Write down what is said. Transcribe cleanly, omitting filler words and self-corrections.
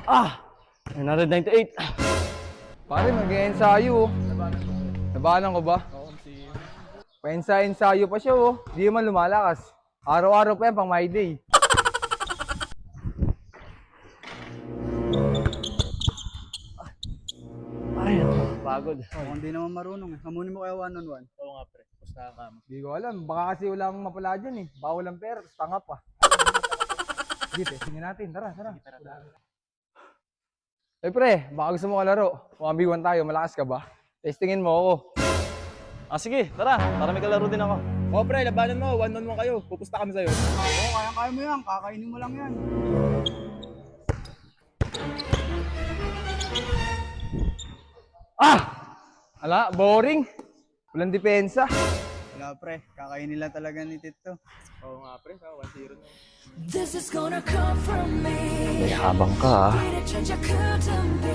998. Pare, mag-ensayo. Nabanan ko ba? Pa-ensayo pa siya oh. Di man lumalakas. Araw-araw pa yan pang my day. Ay, pagod. Kung hindi naman marunong, hamunin mo kaya one-on-one. Oo nga pre, pustahan ka mo. Di ko alam. Baka kasi wala akong mapala dyan eh. Baka walang pera, tapos tanga pa. Sige, tingnan natin. Tara. Eh pre, baka gusto mo kalaro. 1v1 tayo, malakas ka ba? Testingin mo ako. Sige, tara. Para may kalaro din ako. Pre, labanan mo. One-on-one kayo. Pupusta kami sa'yo. Oo, kaya mo yan. Kakainin mo lang yan. Ala, boring. Walang depensa. Wala pre, kakainin lang talaga ni Tito. Oo nga, pre. 1-0 na. This is gonna come from me. May habang ka Way to change I couldn't be.